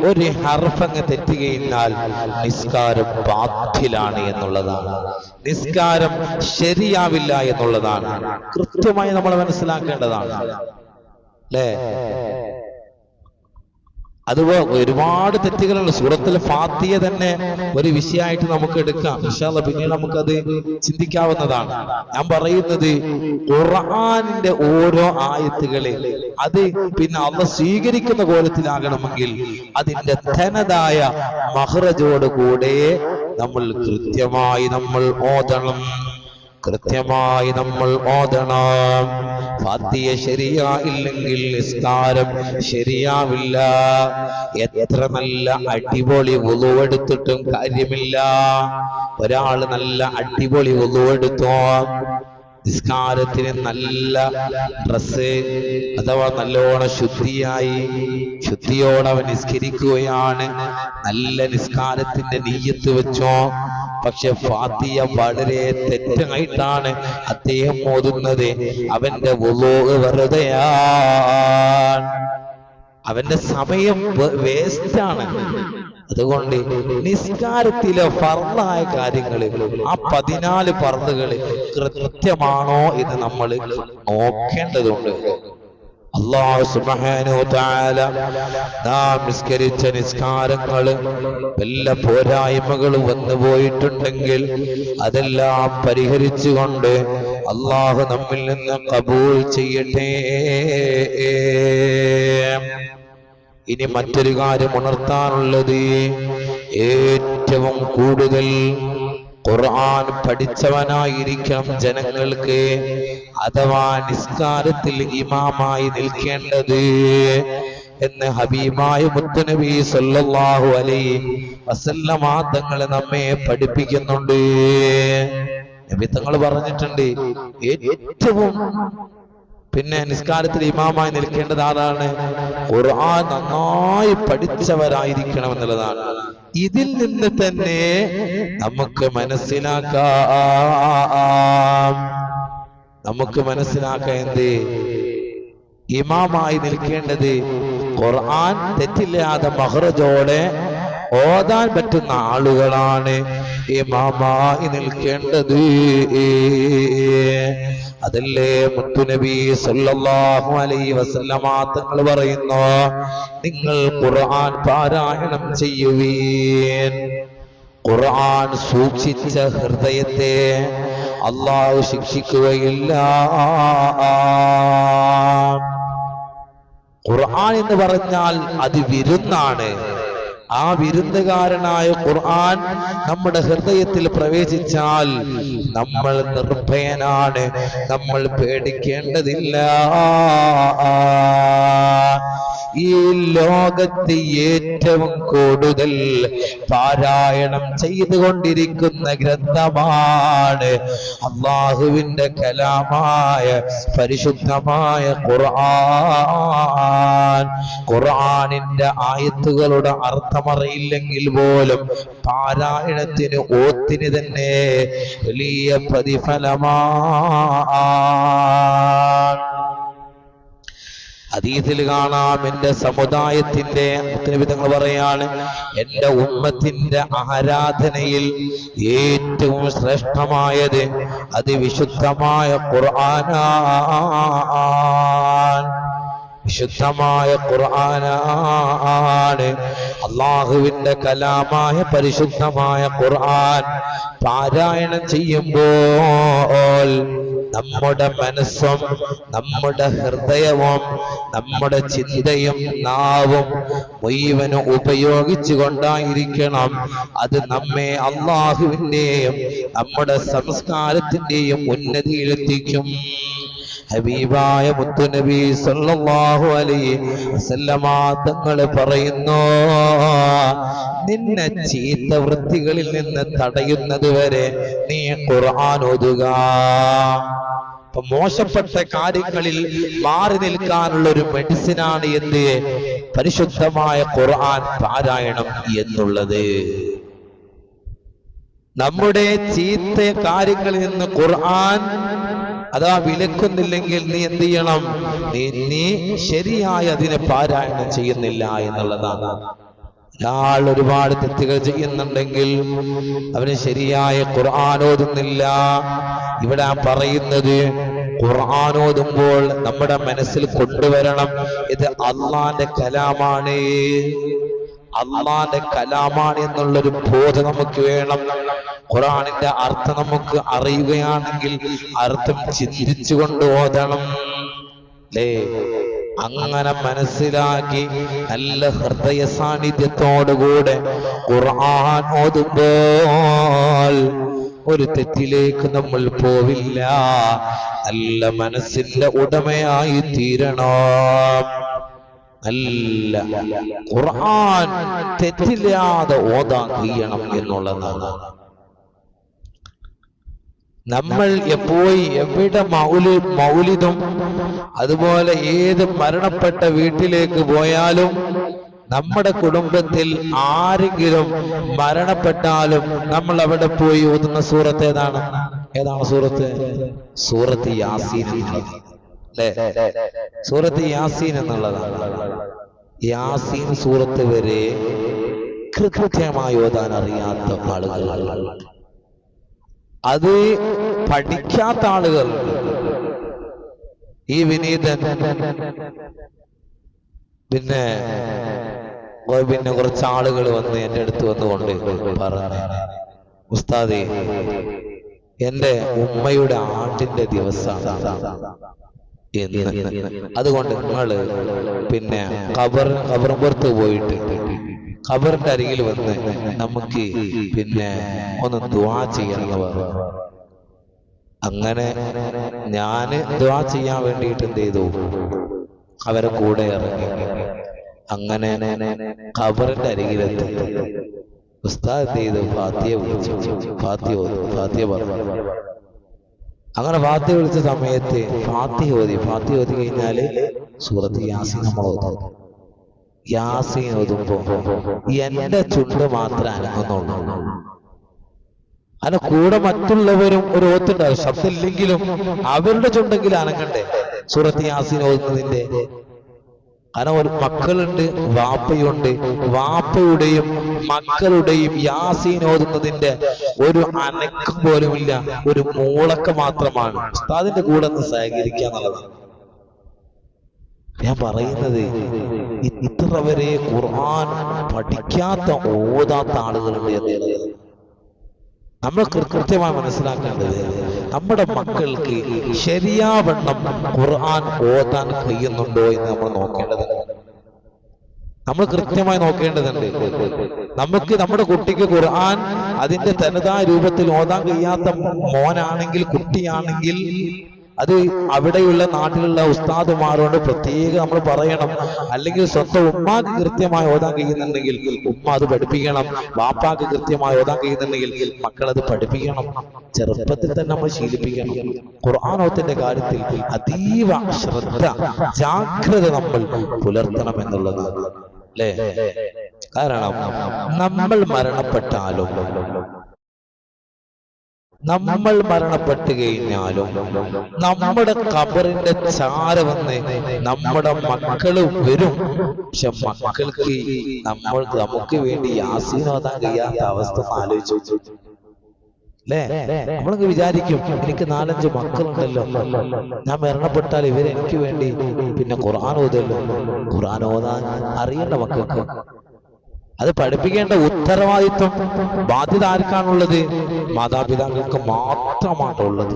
ഒരു ഹർഫങ്ങ് തെറ്റുകഴിഞ്ഞാൽ നിസ്കാരം ബാത്തിലാണ് എന്നുള്ളതാണ്, നിസ്കാരം ശരിയാവില്ല എന്നുള്ളതാണ് കൃത്യമായി നമ്മൾ മനസ്സിലാക്കേണ്ടതാണ് അല്ലേ. അതുപോലെ ഒരുപാട് തെറ്റുകളുണ്ട്. സൂറത്തുൽ ഫാത്തിഹ തന്നെ ഒരു വിഷയമായിട്ട് നമുക്ക് എടുക്കാം. ഇൻഷാ അല്ലാഹ് പിന്നീട് നമുക്കത് ചിന്തിക്കാവുന്നതാണ്. ഞാൻ പറയുന്നത് ഖുർആനിന്റെ ഓരോ ആയത്തുകളെ അത് പിന്നെ അള്ളാഹ് സ്വീകരിക്കുന്ന കോലത്തിലാകണമെങ്കിൽ അതിന്റെ തനതായ മഖ്റജോട് കൂടെ നമ്മൾ കൃത്യമായി ഓതണം. ഫാത്തിഹ ശരിയായില്ലെങ്കിൽ നിസ്കാരം ശരിയാവില്ല. എത്ര നല്ല അടിപൊളി വുളു എടുത്തിട്ടും കാര്യമില്ല. ഒരാൾ നല്ല അടിപൊളി വുളു എടുത്തോ, നിസ്കാരത്തിന് നല്ല ഡ്രസ് അഥവാ നല്ലോണം ശുദ്ധിയോടെ അവൻ നിസ്കരിക്കുകയാണ്, നല്ല നിസ്കാരത്തിന്റെ നീയത്ത് വെച്ചോ. പക്ഷെ ഫാത്തിഹ വളരെ തെറ്റായിട്ടാണ് അദ്ദേഹം ഓതുന്നത്. അവന്റെ വുളൂ വെറുതെയാണ്, അവന്റെ സമയം വേസ്റ്റാണ്. അതുകൊണ്ട് നിസ്കാരത്തിലെ ഫർളായ കാര്യങ്ങള് ആ 14 ഫർളുകള് കൃത്യമാണോ എന്ന് നമ്മൾ നോക്കേണ്ടതുണ്ട്. അല്ലാഹു സുബ്ഹാനഹു തആല നാം നിസ്കരിച്ച നിസ്കാരങ്ങള് വല്ല പോരായ്മകളും വന്നു പോയിട്ടുണ്ടെങ്കിൽ അതെല്ലാം പരിഹരിച്ചുകൊണ്ട് അല്ലാഹു നമ്മിൽ നിന്ന് ഖബൂൽ ചെയ്യട്ടെ. ഇനി മറ്റൊരു കാര്യം ഉണർത്താനുള്ളത്, ഏറ്റവും കൂടുതൽ ഖുർആൻ പഠിച്ചവനായിരിക്കണം ജനങ്ങൾക്ക് അഥവാ നിസ്കാരത്തിൽ ഇമാമായി നിൽക്കേണ്ടത് എന്ന് ഹബീബായ മുത്തുനബി സല്ലല്ലാഹു അലൈഹി വസല്ലമ തങ്ങൾ നമ്മെ പഠിപ്പിക്കുന്നുണ്ട്. നബി തങ്ങൾ പറഞ്ഞിട്ടുണ്ട്, ഏറ്റവും പിന്നെ നിസ്കാരത്തിൽ ഇമാമായി നിൽക്കേണ്ടത് ആരാണ്? ഖുർആൻ നന്നായി പഠിച്ചവരായിരിക്കണം എന്നുള്ളതാണ്. ഇതിൽ നിന്ന് തന്നെ നമുക്ക് മനസ്സിലാക്കാം എന്ത്? ഇമാമായി നിൽക്കേണ്ടത് ഖുർആൻ തെറ്റില്ലാതെ മഖ്റജോടെ ഓതാൻ പറ്റുന്ന ആളുകളാണ് ഇമാമായി നിൽക്കേണ്ടത്. അതല്ലേ മുത്തുനബി സല്ലല്ലാഹു അലൈഹി വസല്ലമ തങ്ങൾ പറയുന്നു, നിങ്ങൾ ഖുർആൻ പാരായണം ചെയ്യുവീൻ. ഖുർആൻ സൂക്ഷിച്ച ഹൃദയത്തെ അല്ലാഹു ശിക്ഷിക്കുകയില്ല. ഖുർആൻ എന്ന് പറഞ്ഞാൽ അത് വിരുന്നാണ്. ആ വിരുന്നുകാരനായ ഖുർആൻ നമ്മുടെ ഹൃദയത്തിൽ പ്രവേശിച്ചാൽ നമ്മൾ നിർഭയനാണ്, നമ്മൾ പേടിക്കേണ്ടതില്ല. ഈ ലോകത്ത് ഏറ്റവും കൂടുതൽ പാരായണം ചെയ്തുകൊണ്ടിരിക്കുന്ന ഗ്രന്ഥമാണ് അല്ലാഹുവിന്റെ കലാമായ പരിശുദ്ധമായ ഖുർആൻ. ഖുർആനിന്റെ ആയത്തുകളുടെ അർത്ഥമറിയില്ലെങ്കിൽ പോലും പാരായണത്തിന് ഓത്തിന് തന്നെ വലിയ പ്രതിഫലമാണ്. ഹദീസിൽ കാണാം, എന്റെ സമുദായത്തിന്റെ വിധങ്ങൾ പറയാണ്, എന്റെ ഉമ്മത്തിന്റെ ആരാധനയിൽ ഏറ്റവും ശ്രേഷ്ഠമായത് അത് വിശുദ്ധമായ ഖുർആനാണ്. വിശുദ്ധമായ ഖുർആനാണ്. അല്ലാഹുവിന്റെ കലാമായ പരിശുദ്ധമായ ഖുർആൻ പാരായണം ചെയ്യുമ്പോൾ നമ്മുടെ മനസ്സും നമ്മുടെ ഹൃദയവും നമ്മുടെ ചിന്തയും നാവും മുഴുവനും ഉപയോഗിച്ചു കൊണ്ടായിരിക്കണം അത് നമ്മെ അല്ലാഹുവിന്റെയും നമ്മുടെ സംസ്കാരത്തിന്റെയും ഉന്നതിയിലെത്തിക്കും. ഹബീബായ മുത്തുനബി സല്ലല്ലാഹു അലൈഹി വസല്ലമ തങ്ങൾ പറയുന്നു, നിന്നെ ചീത്ത വൃത്തികളിൽ നിന്ന് തടയുന്നത് വരെ നീ ഖുർആൻ ഓതുക. മോശപ്പെട്ട കാര്യങ്ങളിൽ മാറി നിൽക്കാനുള്ള ഒരു മെഡിസിനാണ് എന്ത്? പരിശുദ്ധമായ ഖുർആൻ പാരായണം എന്നുള്ളത്. നമ്മുടെ ചീത്ത കാര്യങ്ങളിൽ നിന്ന് ഖുർആൻ അതാ വിലക്കുന്നില്ലെങ്കിൽ നീ എന്ത് ചെയ്യണം? നീ ശരിയായി അതിനെ പാരായണം ചെയ്യുന്നില്ല എന്നുള്ളതാണ്. ഒരാൾ ഒരുപാട് തെറ്റുകൾ ചെയ്യുന്നുണ്ടെങ്കിൽ അവന് ശരിയായ ഖുർആൻ ഓതുന്നില്ല. ഇവിടെ പറയുന്നത് ഖുർആൻ ഓതുമ്പോൾ നമ്മുടെ മനസ്സിൽ കൊണ്ടുവരണം, ഇത് അള്ളാന്റെ കലാമാണ്, അള്ളാന്റെ കലാമാണ് എന്നുള്ളൊരു ബോധം നമുക്ക് വേണം. ഖുർആനിന്റെ അർത്ഥം നമുക്ക് അറിയുകയാണെങ്കിൽ അർത്ഥം ചിന്തിച്ചുകൊണ്ട് ഓതണം അല്ലേ? അങ്ങനെ മനസ്സിലാക്കി നല്ല ഹൃദയ സാന്നിധ്യത്തോടുകൂടെ ഖുർആൻ ഓതുമ്പോൾ ഒരു തെറ്റിലേക്ക് നമ്മൾ പോവില്ല. നല്ല മനസ്സിന്റെ ഉടമയായി തീരണം. നല്ല ഖുർആൻ തെറ്റില്ലാതെ ഓതാൻ കഴിയണം എന്നുള്ളതാണ്. നമ്മൾ എവിടെ മൗലിദും അതുപോലെ ഏത് മരണപ്പെട്ട വീട്ടിലേക്ക് പോയാലും നമ്മുടെ കുടുംബത്തിൽ ആരെങ്കിലും മരണപ്പെട്ടാലും നമ്മൾ അവിടെ പോയി ഓതുന്ന സൂറത്ത് ഏതാണ്? സൂറത്ത്? സൂറത്ത് യാസീൻ അല്ലേ? സൂറത്ത് യാസീൻ എന്നുള്ളതാണ്. യാസീൻ സൂറത്ത് വരെ കൃത്യമായി ഓതാൻ അറിയാത്ത ആളുകൾ, അത് പഠിക്കാത്ത ആളുകൾ. ഈ വിനീതൻ പിന്നെ കുറച്ച് ആളുകൾ വന്ന് എൻ്റെ അടുത്ത് വന്നുകൊണ്ട് പറഞ്ഞു, ഉസ്താദേ, എൻ്റെ ഉമ്മയുടെ ആണ്ടിന്റെ ദിവസമാണ് എന്ന്, അതുകൊണ്ട് നിങ്ങള് പിന്നെ ഖബറിൻപുറത്ത് പോയിട്ട് ഖബറിന്റെ അരികിൽ വന്ന് നമുക്ക് പിന്നെ ഒന്ന് ദുആ ചെയ്യണമെന്ന് പറഞ്ഞു. അങ്ങനെ ഞാന് ദുആ ചെയ്യാൻ വേണ്ടിയിട്ട് എന്ത് ചെയ്തു? അവരെ കൂടെ ഇറങ്ങി. അങ്ങനെ ഖബറിന്റെ അരികിലെത്തി. ഉസ്താദ് എന്ത് ചെയ്തു? ഫാത്തിഹ വിളിച്ചു. ഫാത്തിഹ പറഞ്ഞു. അങ്ങനെ ഫാത്തിഹ വിളിച്ച സമയത്ത് ഫാത്തിഹ ഓതി കഴിഞ്ഞാല് സൂറത്ത് യാസീൻ നമ്മൾ ഓതും. യാസീൻ ഓതുമ്പോ എന്റെ ചുണ്ട് മാത്രമേ അനങ്ങുന്നുള്ളൂ. അതിന് കൂടെ മറ്റുള്ളവരും ഒരു ഓത്തുണ്ടാവും, ശബ്ദമില്ലെങ്കിലും അവരുടെ ചുണ്ടെങ്കിലും അനങ്ങണ്ടേ സൂറത്ത് യാസീൻ ഓതുന്നതിന്റെ. കാരണം ഒരു മക്കളുണ്ട്, വാപ്പയുണ്ട്, വാപ്പയുടെയും മക്കളുടെയും യാസീൻ ഓതുന്നതിന്റെ ഒരു അനക്കം പോലുമില്ല, ഒരു മൂളക്ക മാത്രമാണ്. ഉസ്താദിന്റെ കൂടെ ഒന്ന് സഹകരിക്കുക എന്നുള്ളതാണ് ഞാൻ പറയുന്നത്. ഇത്ര വരെ ഖുർആൻ പഠിക്കാത്ത ഓതാത്ത ആളുകളുണ്ട് എന്നുള്ളത് നമ്മൾ കൃത്യമായി മനസ്സിലാക്കേണ്ടത്. നമ്മുടെ മക്കൾക്ക് ശരിയാവണ്ണം ഖുർആൻ ഓതാൻ കഴിയുന്നുണ്ടോ എന്ന് നമ്മൾ നോക്കേണ്ടതുണ്ട്. നമ്മൾ കൃത്യമായി നോക്കേണ്ടതുണ്ട്. നമുക്ക് നമ്മുടെ കുട്ടിക്ക് ഖുർആൻ അതിന്റെ തനതായ രൂപത്തിൽ ഓതാൻ കഴിയാത്ത മോനാണെങ്കിൽ, കുട്ടിയാണെങ്കിൽ, അത് അവിടെയുള്ള നാട്ടിലുള്ള ഉസ്താദുമാരോട് പ്രത്യേകം നമ്മൾ പറയണം. അല്ലെങ്കിൽ സ്വന്തം ഉമ്മാക്ക് കൃത്യമായി ഓതാൻ കഴിയുന്നുണ്ടെങ്കിൽ ഉമ്മ അത് പഠിപ്പിക്കണം. വാപ്പാക്ക് കൃത്യമായി ഓതാൻ കഴിയുന്നുണ്ടെങ്കിൽ മക്കൾ അത് പഠിപ്പിക്കണം. ചെറുപ്പത്തിൽ തന്നെ നമ്മൾ ശീലിപ്പിക്കണം. ഖുർആനോത്തിന്റെ കാര്യത്തിൽ അതീവ ശ്രദ്ധ, ജാഗ്രത നമ്മൾ പുലർത്തണം എന്നുള്ളതാണ് അല്ലേ? കാരണം നമ്മൾ മരണപ്പെട്ടാലും, നമ്മൾ മരണപ്പെട്ടു കഴിഞ്ഞാലും നമ്മുടെ ഖബറിന്റെ ചാര വന്ന് നമ്മുടെ മക്കളും വരും. പക്ഷെ മക്കൾക്ക് നമുക്ക് വേണ്ടി യാസീൻ ഓതാൻ കഴിയാത്ത അവസ്ഥ ആലോചിച്ചു അല്ലേ? നമ്മളൊക്കെ വിചാരിക്കും, എനിക്ക് 4-5 മക്കളുണ്ടല്ലോ, ഞാൻ മരണപ്പെട്ടാൽ ഇവരെനിക്ക് വേണ്ടി പിന്നെ ഖുർആൻ ഓതല്ലോ. ഖുർആൻ ഓതാൻ അറിയേണ്ട മക്കൾക്ക് അത് പഠിപ്പിക്കേണ്ട ഉത്തരവാദിത്വം, ബാധ്യത ആർക്കാണുള്ളത്? മാതാപിതാക്കൾക്ക് മാത്രമാണുള്ളത്.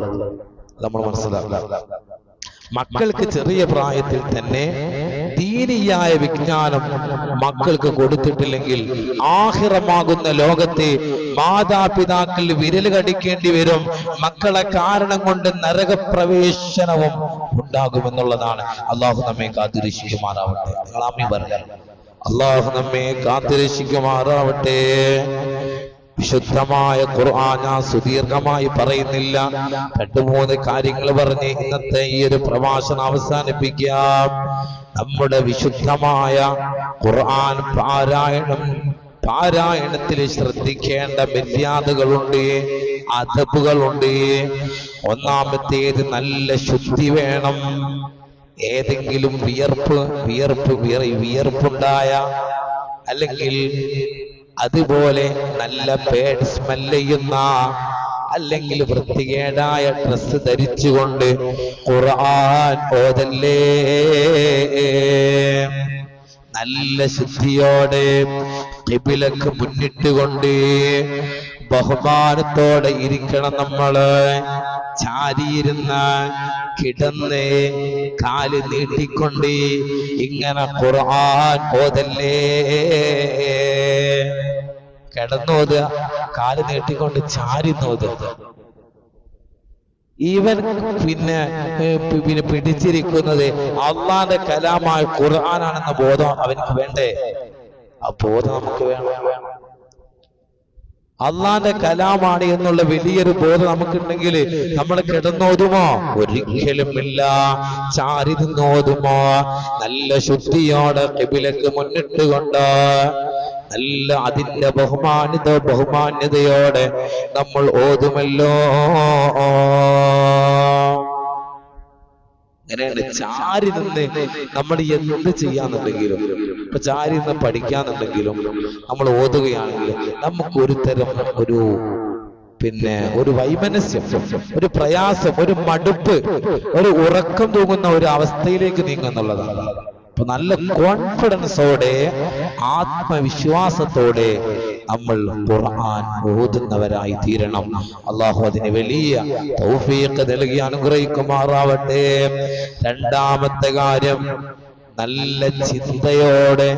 നമ്മൾ മനസ്സിലാക്കുക. മക്കൾക്ക് ചെറിയ പ്രായത്തിൽ തന്നെ ദീനിയായ വിജ്ഞാനം മക്കൾക്ക് കൊടുത്തിട്ടില്ലെങ്കിൽ ആഖിറമാകുന്ന ലോകത്തെ മാതാപിതാക്കൾ വിരൽ കടിക്കേണ്ടി വരും. മക്കളെ കാരണം കൊണ്ട് നരകപ്രവേശനവും ഉണ്ടാകുമെന്നുള്ളതാണ്. അള്ളാഹു നമ്മെ കാത്തുരക്ഷിക്കുമാറാവട്ടെ. ആമീൻ പറയാം. അള്ളാഹു നമ്മെ കാത്തുരക്ഷിക്കുമാറാവട്ടെ. വിശുദ്ധമായ ഖുർആൻ ഞാൻ സുദീർഘമായി പറയുന്നില്ല, 2-3 കാര്യങ്ങൾ പറഞ്ഞ് ഇന്നത്തെ ഈ ഒരു പ്രഭാഷണം അവസാനിപ്പിക്കാം. നമ്മുടെ വിശുദ്ധമായ ഖുർആൻ പാരായണത്തിൽ ശ്രദ്ധിക്കേണ്ട മര്യാദകളുണ്ട്, അദബുകളുണ്ട്. ഒന്നാമത്തേത് നല്ല ശുദ്ധി വേണം. ഏതെങ്കിലും വിയർപ്പുണ്ടായ അല്ലെങ്കിൽ അതുപോലെ നല്ല ബാഡ് സ്മെല്ല് ചെയ്യുന്ന അല്ലെങ്കിൽ വൃത്തികേടായ ഡ്രസ്സ് ധരിച്ചുകൊണ്ട് ഖുർആൻ ഓതല്ലേ. നല്ല ശുദ്ധിയോടെ ഖിബിലക്ക് മുന്നിട്ടുകൊണ്ട് ബഹുമാനത്തോടെ ഇരിക്കണം. നമ്മള് ചാരിയിരുന്ന് കിടന്ന് കാല് നീട്ടിക്കൊണ്ട് ഇങ്ങനെ ഖുർആൻ ഓതല്ലേ. കിടന്നോത്, കാല് നീട്ടിക്കൊണ്ട് ചാരിന്നോത്. ഇവൻ പിന്നെ പിടിച്ചിരിക്കുന്നത് അള്ളാന്റെ കലാമായ ഖുർആനാണെന്ന ബോധം അവനക്ക് വേണ്ടേ? ആ ബോധം നമുക്ക് വേണം. അള്ളാന്റെ കലാമാണ് എന്നുള്ള വലിയൊരു ബോധം നമുക്കുണ്ടെങ്കിൽ നമ്മൾ കിടന്നോതുമോ? ഒരിക്കലും ഇല്ല. ചാരി നിന്നോതുമോ? നല്ല ശുദ്ധിയോടെ ഖിബിലക്ക് മുന്നിട്ടുകൊണ്ട് നല്ല അതിന്റെ ബഹുമാന്യതയോടെ നമ്മൾ ഓതുമല്ലോ. അങ്ങനെയാണ് ചാരി നിന്ന് നമ്മൾ എന്ത് ചെയ്യാന്നുണ്ടെങ്കിലും, ഇപ്പൊ ചാരി നിന്ന് പഠിക്കാന്നുണ്ടെങ്കിലും നമ്മൾ ഓതുകയാണെങ്കിലും നമുക്ക് ഒരു തരം ഒരു വൈമനസ്യം, ഒരു പ്രയാസം, ഒരു മടുപ്പ്, ഒരു ഉറക്കം തൂങ്ങുന്ന ഒരു അവസ്ഥയിലേക്ക് നീങ്ങുന്നുള്ളതാണ്. അപ്പൊ നല്ല കോൺഫിഡൻസോടെ ആത്മവിശ്വാസത്തോടെ നമ്മൾ ഖുർആൻ ഓതുന്നവരായി തീരണം. അള്ളാഹു അതിന് വലിയ തൗഫീഖ് നൽകി അനുഗ്രഹിക്കുമാറാവട്ടെ. രണ്ടാമത്തെ കാര്യം, നല്ല ചിന്തയോടെ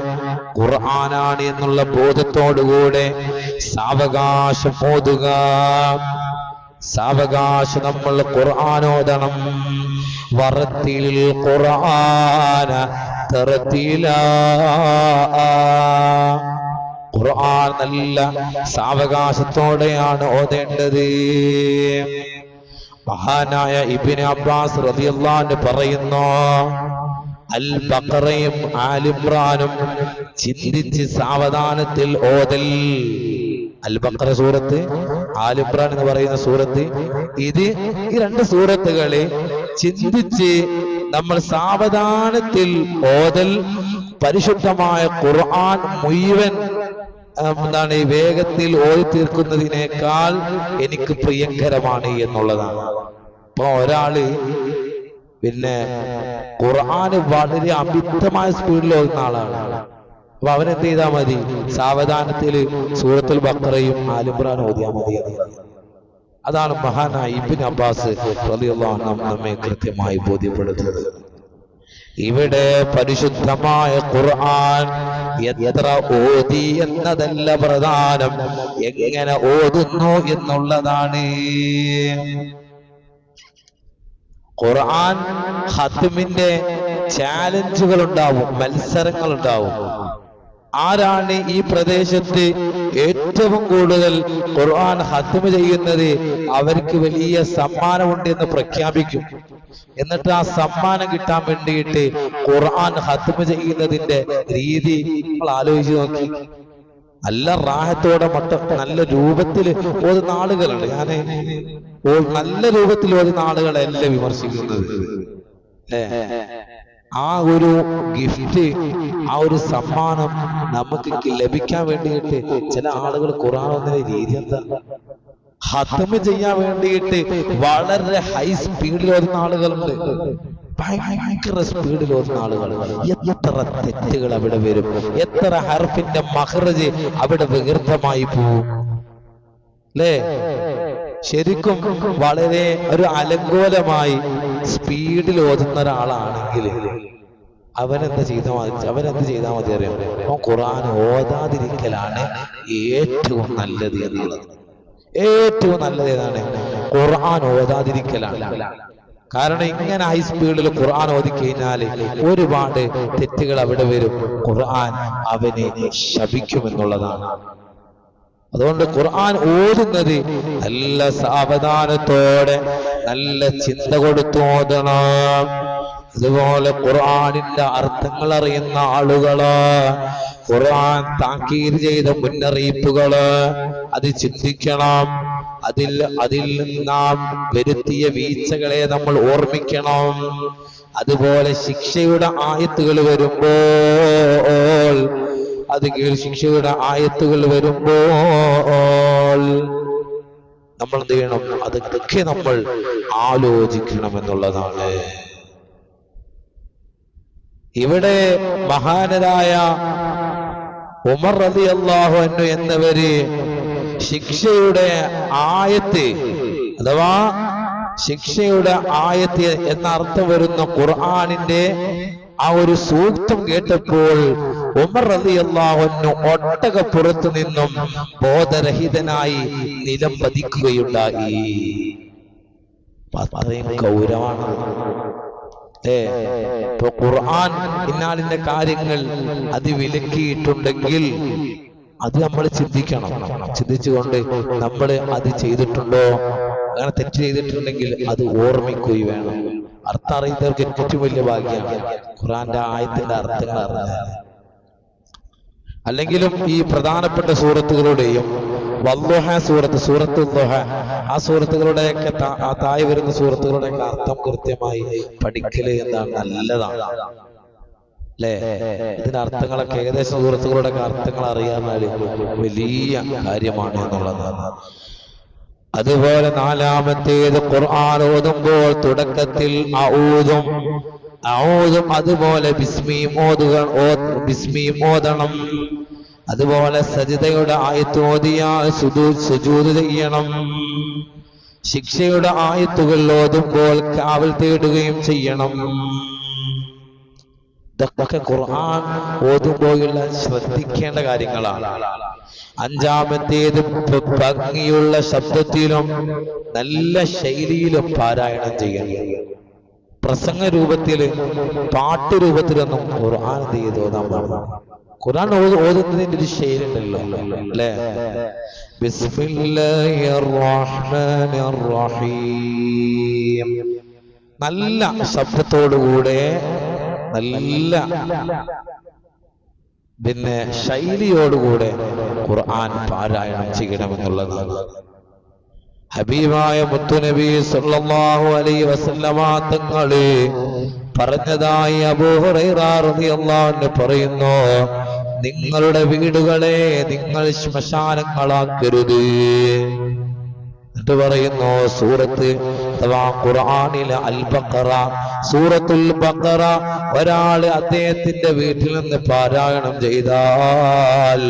ഖുർആനാണ് എന്നുള്ള ബോധത്തോടുകൂടെ സാവകാശം ഓതുക. സാവകാശം നമ്മൾ ഖുർആൻ ഓതണം. വറത്തിൽ ഖുർആന തർതീലാ. ഖുർആൻ നല്ല സാവകാശത്തോടെയാണ് ഓതേണ്ടത്. മഹാനായ ഇബ്നു അബ്ബാസ് റളിയല്ലാഹു അൻഹു പറയുന്നു, അൽ ബഖറയും ആൽ ഇംറാനും ചിന്തിച്ച് സാവധാനത്തിൽ ഓതൽ. അൽ ബഖറ സൂറത്ത്, ആൽ ഇംറാൻ എന്ന് പറയുന്ന സൂറത്ത്, ഈ രണ്ട് സൂറത്തുകളെ ചിന്തിച്ച് നമ്മൾ സാവധാനത്തിൽ ഓതൽ പരിശുദ്ധമായ ഖുർആൻ മുഴുവൻ ഈ വേഗത്തിൽ ഓതി തീർക്കുന്നതിനേക്കാൾ എനിക്ക് പ്രിയങ്കരമാണ് എന്നുള്ളതാണ്. ഇപ്പൊ ഒരാള് ഖുർആന് വളരെ അമിതമായ സ്പീഡിൽ ഓതുന്ന ആളാണ്. അപ്പൊ അവനെന്ത് ചെയ്താൽ മതി? സാവധാനത്തിൽ സൂറത്തുൽ ബഖറയും ആൽ ഇംറാനും ഓതിയാൽ മതി. അതാണ് മഹാനായ ഇബ്നു അബ്ബാസ് റളിയല്ലാഹു അൻഹു നമ്മെ കൃത്യമായി ബോധ്യപ്പെടുത്തുന്നത്. ഇവിടെ പരിശുദ്ധമായ ഖുർആൻ എത്ര ഓതി എന്നതല്ല പ്രധാനം, എങ്ങനെ ഓതുന്നു എന്നുള്ളതാണ്. ഖുർആൻ ഖത്മിന്റെ ചാലഞ്ചുകൾ ഉണ്ടാവും, മത്സരങ്ങൾ ഉണ്ടാവും. ആരാണ് ഈ പ്രദേശത്ത് ഏറ്റവും കൂടുതൽ ഖുർആൻ ഖത്മ് ചെയ്യുന്നത് അവർക്ക് വലിയ സമ്മാനമുണ്ട് എന്ന് പ്രഖ്യാപിക്കും. എന്നിട്ട് ആ സമ്മാനം കിട്ടാൻ വേണ്ടിയിട്ട് ഖുർആൻ ഖത്മ് ചെയ്യുന്നതിന്റെ രീതി നമ്മൾ ആലോചിച്ച് നോക്കി. നല്ല റാഹത്തോടെ നല്ല രൂപത്തിൽ ഓതുന്ന ആളുകളുണ്ട്. ഞാന് നല്ല രൂപത്തിൽ ഓതുന്ന ആളുകളെല്ലാം വിമർശിക്കുന്നത്. ആ ഒരു ഗിഫ്റ്റ്, ആ ഒരു സമ്മാനം നമുക്ക് ലഭിക്കാൻ വേണ്ടിയിട്ട് ചില ആളുകൾ ഖുർആൻ ഓതുന്ന രീതി എന്താ? ഖത്മ് ചെയ്യാൻ വേണ്ടിയിട്ട് വളരെ ഹൈ സ്പീഡിൽ ഓതുന്ന ആളുകളുണ്ട്. ഭയങ്കര സ്പീഡിൽ ഓതുന്ന ആളുകൾ. എത്ര തെറ്റുകൾ അവിടെ വരും, എത്ര ഹർഫിന്റെ മഖ്റജ് അവിടെ വികൃതമായി പോവും അല്ലേ? ശരിക്കും വളരെ ഒരു അലങ്കോലമായി സ്പീഡിൽ ഓതുന്ന ഒരാളാണെങ്കിൽ അവനെന്ത് ചെയ്താൽ മതി അറിയാം? ഖുർആൻ ഓതാതിരിക്കലാണ് ഏറ്റവും നല്ലത് എന്നുള്ളത്. ഏറ്റവും നല്ലത് ഏതാണ്? ഖുർആൻ ഓതാതിരിക്കലാണ്. കാരണം ഇങ്ങനെ ഹൈ സ്പീഡിൽ ഖുർആൻ ഓതിക്കഴിഞ്ഞാല് ഒരുപാട് തെറ്റുകൾ അവിടെ വരും. ഖുർആൻ അവനെ ശപിക്കുമെന്നുള്ളതാണ്. അതുകൊണ്ട് ഖുർആൻ ഓതുന്നത് നല്ല സാവധാനത്തോടെ നല്ല ചിന്ത കൊടുത്ത് ഓതണം. അതുപോലെ ഖുർആനിന്റെ അർത്ഥങ്ങൾ അറിയുന്ന ആളുകള്, ഖുർആൻ താക്കീത് ചെയ്ത മുന്നറിയിപ്പുകള് അത് ചിന്തിക്കണം. അതിൽ നാം വരുത്തിയ വീഴ്ചകളെ നമ്മൾ ഓർമ്മിക്കണം. അതുപോലെ ശിക്ഷയുടെ ആയത്തുകൾ വരുമ്പോൾ ശിക്ഷയുടെ ആയത്തുകൾ വരുമ്പോൾ നമ്മൾ എന്ത് ചെയ്യണം? അതൊക്കെ നമ്മൾ ആലോചിക്കണം എന്നുള്ളതാണ്. ഇവിടെ മഹാനരായ ഉമർ റളിയല്ലാഹു അൻഹു എന്നവര് ശിക്ഷയുടെ ആയത്ത് അഥവാ ശിക്ഷയുടെ ആയത്ത് എന്ന അർത്ഥം വരുന്ന ഖുർആനിന്റെ ആ ഒരു സൂക്തം കേട്ടപ്പോൾ ഉമർ റളിയല്ലാഹു അൻഹു ഒട്ടകപ്പുറത്തു നിന്നും ബോധരഹിതനായി നിലം പതിക്കുകയുണ്ടായി. അത്രയും ഗൗരവമാണ്. ഇപ്പൊ ഖുർആൻ ഇന്നാലിന്റെ കാര്യങ്ങൾ അത് വിലക്കിയിട്ടുണ്ടെങ്കിൽ അത് നമ്മൾ ചിന്തിക്കണം. ചിന്തിച്ചുകൊണ്ട് നമ്മൾ അത് ചെയ്തിട്ടുണ്ടോ, അങ്ങനെ തെറ്റ് ചെയ്തിട്ടുണ്ടെങ്കിൽ അത് ഓർമ്മിക്കുകയും വേണം. അർത്ഥം അറിയുന്നവർക്ക് ഏറ്റവും വലിയ ഭാഗ്യമാണ് ഖുർആന്റെ ആയത്തിന്റെ അർത്ഥങ്ങൾ അറിഞ്ഞാൽ. അല്ലെങ്കിലും ഈ പ്രധാനപ്പെട്ട സൂറത്തുകളുടെയും വദ്ദുഹ സൂറത്ത് ദുഹ, ആ സൂറത്തുകളുടെയൊക്കെ താഴെ വരുന്ന സൂറത്തുകളുടെയൊക്കെ അർത്ഥം കൃത്യമായി പഠിക്കല് എന്താണ് നല്ലതാണ് അല്ലേ? ഇതിന്റെ അർത്ഥങ്ങളൊക്കെ ഏകദേശം സൂറത്തുകളുടെയൊക്കെ അർത്ഥങ്ങൾ അറിയാമെന്നാല് വലിയ കാര്യമാണ് എന്നുള്ളതാണ്. അതുപോലെ നാലാമത്തേത് ഖുർആൻ ഓതുമ്പോൾ തുടക്കത്തിൽ ഔദും അതുപോലെ ബിസ്മിയും ഓതണം. അതുപോലെ സജിദയുടെ ആയത്ത് ഓതിയാൽ സുജൂദ് ചെയ്യണം. ശിക്ഷയുടെ ആയത്തുകൾ ഓതുമ്പോൾ കാവൽ തേടുകയും ചെയ്യണം. ഇതൊക്കെ ഖുർആൻ ഓതുമ്പോഴുള്ള ശ്രദ്ധിക്കേണ്ട കാര്യങ്ങളാണ്. അഞ്ചാമത്തേത് ഭംഗിയുള്ള ശബ്ദത്തിലും നല്ല ശൈലിയിലും പാരായണം ചെയ്യണം. പ്രസംഗ രൂപത്തില് പാട്ട് രൂപത്തിലൊന്നും ഖുർആൻ ഓതാൻ പാടില്ല. ഖുർആൻ ഓതുന്നതിന്റെ ഒരു ശൈലി ഉണ്ടല്ലോ അല്ലേ? ബിസ്മില്ലാഹിർ റഹ്മാനിർ റഹീം, നല്ല ശബ്ദത്തോടുകൂടെ നല്ല ശൈലിയോടുകൂടെ ഖുർആൻ പാരായണം ചെയ്യണമെന്നുള്ളതാണ്. ഹബീബായ മുത്തുനബി സല്ലല്ലാഹു അലൈഹി വസല്ലമ തങ്ങളെ പറഞ്ഞതായി അബൂ ഹുറൈറ റളിയല്ലാഹു അൻഹു പറയുന്നു, നിങ്ങളുടെ വീടുകളെ നിങ്ങൾ ശ്മശാനങ്ങളാക്കരുത് എന്നിട്ട് പറയുന്നു. സൂറത്ത് അഥവാ ഖുർആനിലെ അൽ-ബഖറ, സൂറത്തുൽ ബഖറ ഒരാള് അദ്ദേഹത്തിന്റെ വീട്ടിൽ നിന്ന് പാരായണം ചെയ്താൽ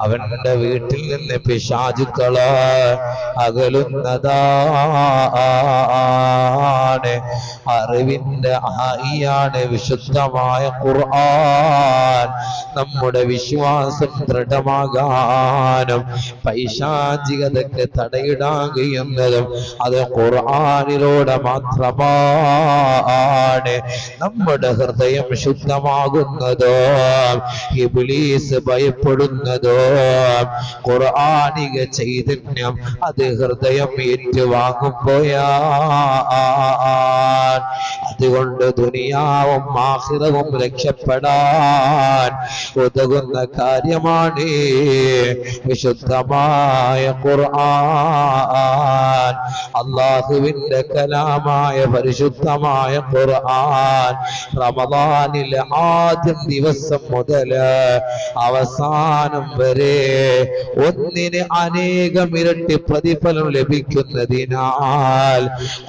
അവന്റെ വീട്ടിൽ നിന്ന് പിശാചുക്കള് അകലുന്നതാണ്. അറിവിന്റെ ആയിയാണ് വിശുദ്ധമായ ഖുർആൻ. നമ്മുടെ വിശ്വാസം ദൃഢമാകാനും പൈശാചികതയ്ക്ക് തടയിടാൻ കഴിയുന്നതും അത് ഖുർആനിലൂടെ മാത്രമാണ്. നമ്മുടെ ഹൃദയം ശുദ്ധമാകുന്നതോ ഇബ്ലീസ് ഭയപ്പെടുന്നതോ ഖുർആനിക ചൈതന്യം അത് ഹൃദയം ഏറ്റുവാങ്ങുമ്പോഴാണ്. അതുകൊണ്ട് ദുനിയാവും ആഖിറവും രക്ഷപ്പെടാൻ ഉതകുന്ന കാര്യമാണ് വിശുദ്ധമായ ഖുർആൻ. അല്ലാഹുവിന്റെ കലാമായ പരിശുദ്ധമായ ഖുർആൻ റമദാനിലെ ആദ്യം ദിവസം മുതൽ അവസാനം വരെ ഒന്നിന് അനേകം ഇരട്ടി പ്രതിഫലം ലഭിക്കുന്നതിനാൽ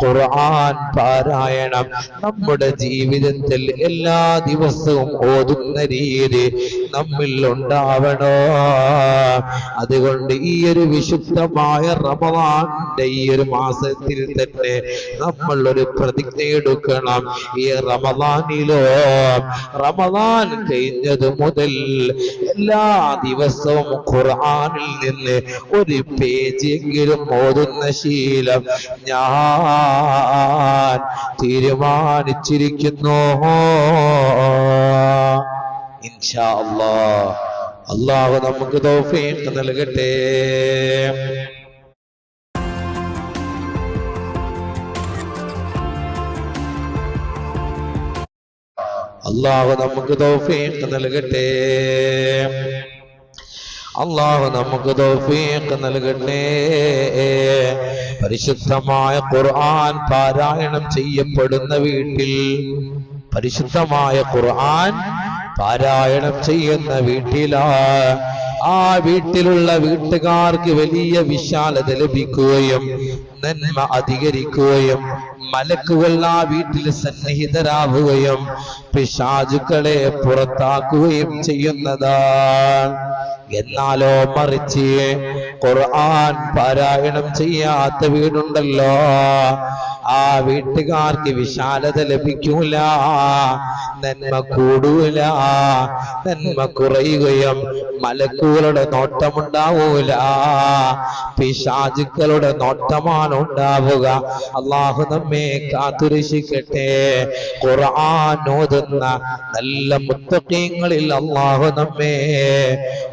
ഖുർആൻ പാരായണം നമ്മുടെ ജീവിതത്തിൽ എല്ലാ ദിവസവും ഓതുന്ന രീതി നമ്മിൽ ഉണ്ടാവണോ. അതുകൊണ്ട് ഈ ഒരു വിശുദ്ധമായ റമദാന്റെ ഈ ഒരു മാസത്തിൽ തന്നെ നമ്മൾ ഒരു പ്രതിജ്ഞ എടുക്കണം. ഈ റമദാനിലോ റമദാൻ കഴിഞ്ഞത് മുതൽ എല്ലാ ദിവസവും ഖുർആനിൽ നിന്ന് ഒരു പേജെങ്കിലും ഓതുന്ന ശീലം ഞാൻ തീരുമാനിച്ചിരിക്കുന്നു. ഇൻഷാ അല്ലാഹ് അല്ലാഹു നമുക്ക് തൗഫീഖ് നൽകട്ടെ. അല്ലാഹു നമുക്ക് തൗഫീഖ് നൽകട്ടെ. അല്ലാഹു നമുക്ക് തൗഫീഖ് നൽകട്ടെ. പരിശുദ്ധമായ ഖുർആൻ പാരായണം ചെയ്യപ്പെടുന്ന വീട്ടിൽ, പരിശുദ്ധമായ ഖുർആൻ പാരായണം ചെയ്യുന്ന വീട്ടിലാ ആ വീട്ടിലുള്ള വീട്ടുകാർക്ക് വലിയ വിശാലത ലഭിക്കുകയും നന്മ അധികരിക്കുകയും മലക്കുകൾ ആ വീട്ടിൽ സന്നിഹിതരാവുകയും പിശാചുക്കളെ പുറത്താക്കുകയും ചെയ്യുന്നതാണ്. എന്നാലോ മറിച്ച് ഖുർആൻ പാരായണം ചെയ്യാത്ത വീടുണ്ടല്ലോ, ആ വീട്ടുകാർക്ക് വിശാലത ലഭിക്കൂല, നന്മ കൂടൂല, നന്മ കുറയുകയും മലക്കുകളുടെ നോട്ടമുണ്ടാവൂല, പിശാചുക്കളുടെ നോട്ടമാണ് ഉണ്ടാവുക. അള്ളാഹു നമ്മെ കാത്തുരക്ഷിക്കട്ടെ. ഖുർആൻ ഓതുന്ന നല്ല മുത്തഖീങ്ങളിൽ അള്ളാഹു നമ്മെ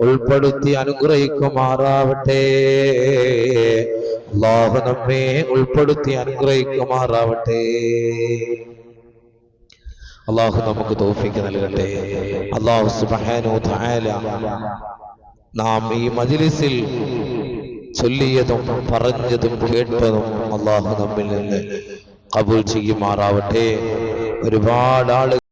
ഉൾപ്പെടുത്തി അനുഗ്രഹിക്കുമാറാവട്ടെ. അള്ളാഹു നമ്മെ ഉൾപ്പെടുത്തി അനുഗ്രഹിക്കുമാറാവട്ടെ. അള്ളാഹു നമുക്ക് തൗഫീഖ് നൽകട്ടെ. അള്ളാഹു സുബ്ഹാനഹു വ തആല നാം ഈ മജ്ലിസിൽ ചൊല്ലിയതും പറഞ്ഞതും കേട്ടതും അള്ളാഹു നമ്മിൽ നിന്ന് ഖബൂൽ ചെയ്യുമാറാവട്ടെ. ഒരുപാട് ആളുകൾ